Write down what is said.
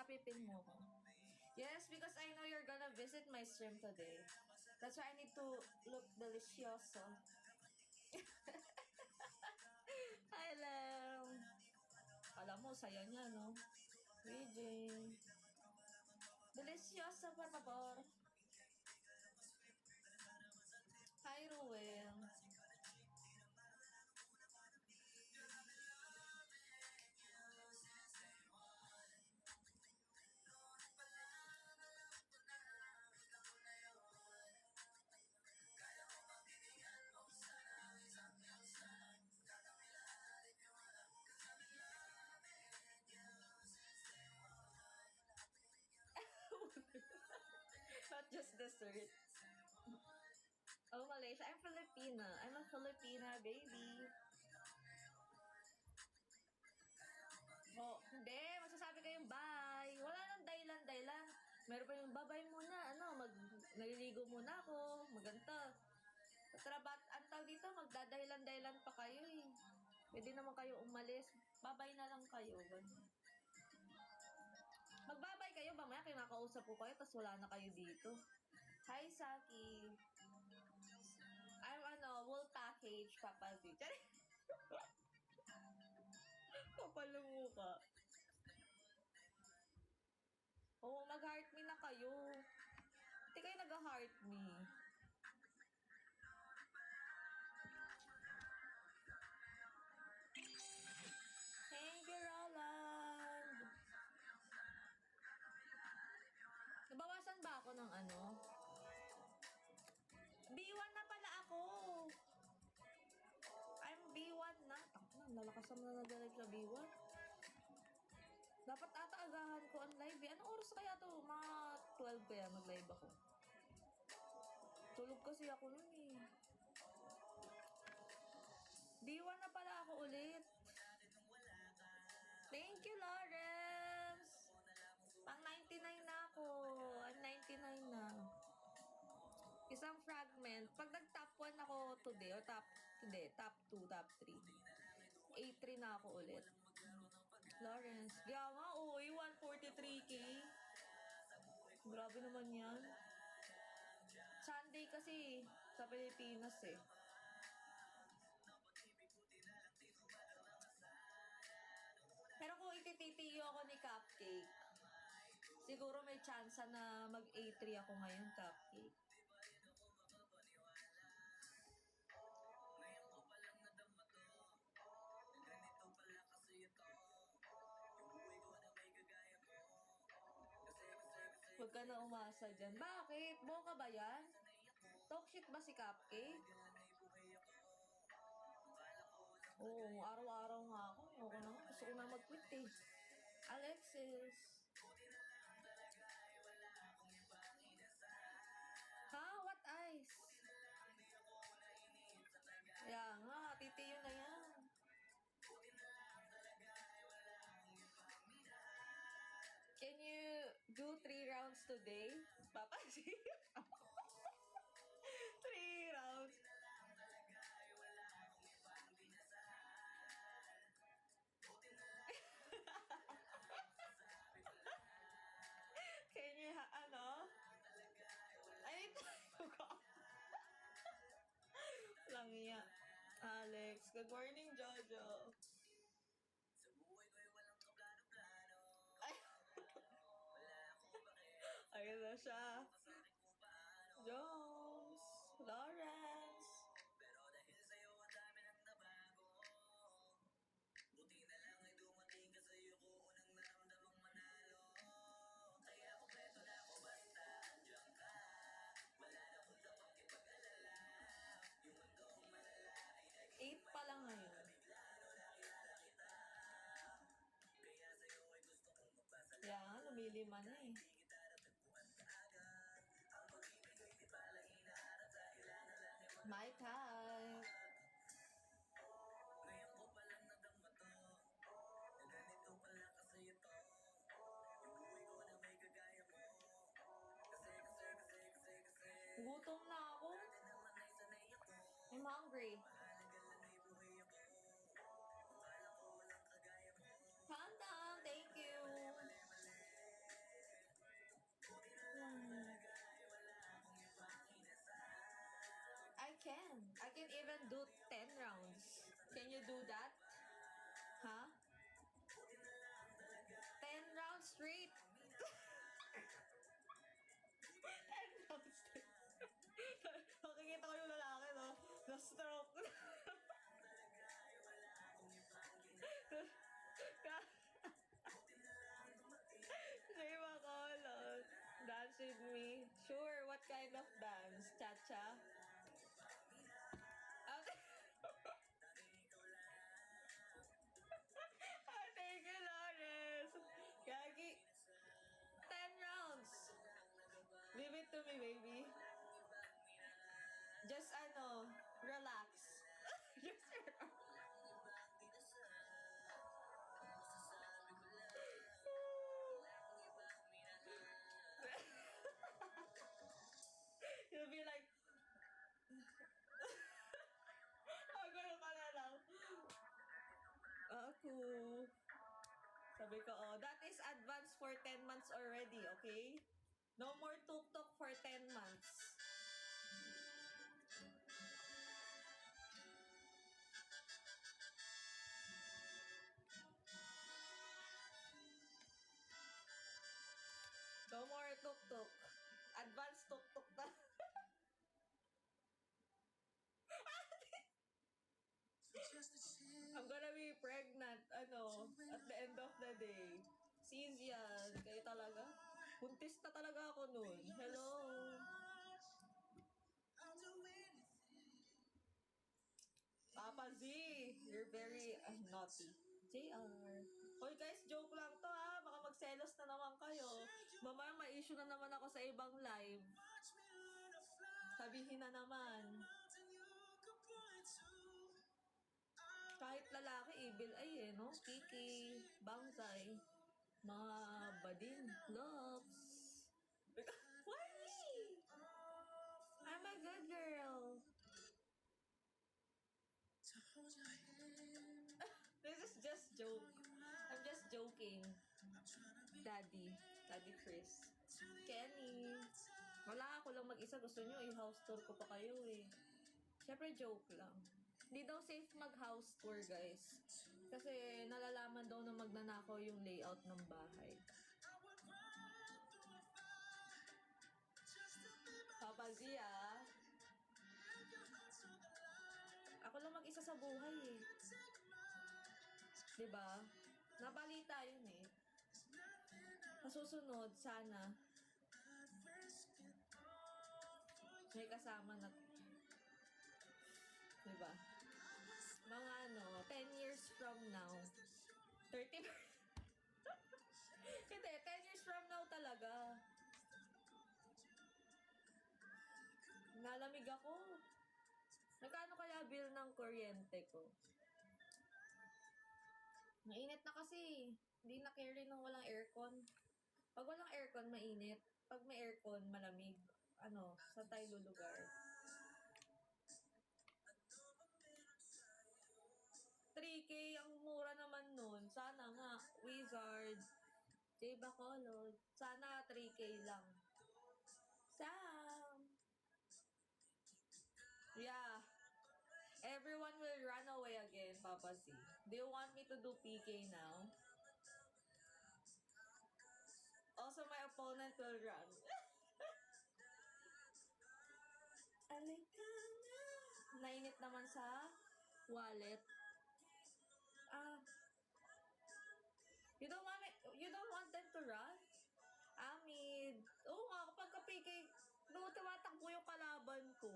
pipin mo ko. Yes, because I know you're gonna visit my stream today. That's why I need to look delicioso. Hello! Alam mo, saya niya, no? VJ. Delicioso, por favor. Hi, Ruel. Not just dessert. Oh, Malaysia. I'm Filipina. I'm a Filipina, baby. Oh, hindi. Magsasabi kayong bye. Wala nang dahilan. Meron pa yung babay muna. Naliligo muna ako. Maganta. Trabat, ang tawag dito, magdadahilan-dahilan pa kayo eh. Pwede naman kayo umalis. Babay na lang kayo. Magbabay kayo, mamaya kinakausap ko kayo, tapos wala na kayo dito. Hi, Saki. I'm wool package, Papa D. Kapal ang mukha. Oo, mag-heart me na kayo. Hindi kayo nag-heart me. Thank you, Roland. Nabawasan ba ako ng B1 na pala ako. I'm B1 na. Nalakas naman na nag-live sa B1. Dapat ata agahan ko ang live eh. Anong oras kaya to? Mga 12 kaya mag-live ako. Tulog kasi ako nun eh. B1 na pala ako ulit. Thank you, Lawrence. Pang 99 na ako. I'm 99 na. Isang fragment. Pag nag-top 1 ako today, o top 2, top 3. A3 na ako ulit. Lawrence. Gama, uy, 143k. Grabe naman yan. Sunday kasi sa Pilipinas eh. Pero kung itititiyo ako ni Cupcake, siguro may chance na mag A3 ako ngayon, Cupcake. Huwag ka na umasa dyan. Bakit? Boka ba yan? Talk shit ba si Cupcake? Oo, araw-araw nga ako. Okay na nga. Gusto ko na mag-quit eh. Alexis. Ha? What eyes? Kaya nga, titiyo na yan. Can you do 3 rounds today? Papansin? 3 rounds. Can you, Ay, tayo ka. Langya. Alex, good morning, Jojo. Ay. Ayun na siya. Jones, Lawrence. Buti na lang ay dumating ka sa'yo ko unang naramdamang manalo. Kaya kompleto na ako basta andyan ka. Wala na kung tapang ipag-alala. Yung mandong malala ay naging 8 pa lang ngayon. Kaya sa'yo ay gusto kong magpasalamat. Kaya nga, lumilima na eh. My type. Ngayon ko palang nadama to. Ganito pala kasi ito. Yung buhay ko na may kagaya mo. Kasi. Gutom na ako. I'm hungry. Panda, thank you. to me, baby. Just relax. Just relax. You'll be like, gano'n ka na lang. Ako. Sabi ko, that is advance for 10 months already, okay? No more tuk-tuk for 10 months. No more tuk-tuk. Advance tuk-tuk na. I'm gonna be pregnant, at the end of the day. Sis yan, kayo talaga. Buntis na talaga ako nun. Hello. Papa Z, you're very naughty. JR. Hoy guys, joke lang to ha. Baka magselos na naman kayo. Mamaya may issue na naman ako sa ibang live. Sabihin na naman. Kahit lalaki, evil ay no? Kiki, bangzay, mga bading, loves. Why me? I'm a good girl. This is just joke. I'm just joking. Daddy Chris. Kenny. Wala ako lang mag-isa. Gusto nyo i-house tour ko pa kayo eh. Siyempre joke lang. Hindi daw safe mag-house tour guys. Kasi nalalaman daw na magnanakaw yung layout ng bahay. Papa Zia. Ako lang mag-isa sa buhay eh. Diba? Nabalita yun eh. Sa susunod, sana may kasama na. Diba? Mga 10 years from now. 30 Hindi, 10 years from now talaga. Nalamig ako. Nagkano kaya bill ng kuryente ko? Mainit na kasi. Hindi na carry ng walang aircon. Pag walang aircon, mainit. Pag may aircon, malamig. Sa tayo lugar. 3K, ang mura naman nun. Sana nga, Wizard, J. Bacolod. Sana 3K lang. Sam! Yeah. Everyone will run away again, Papa Z. Do you want me to do PK now? Also, my opponent will run. Alikana. Nainit naman sa wallet. You don't want them to run? Amid. Oo nga, kapag ka-PK, tumatakbo yung kalaban ko.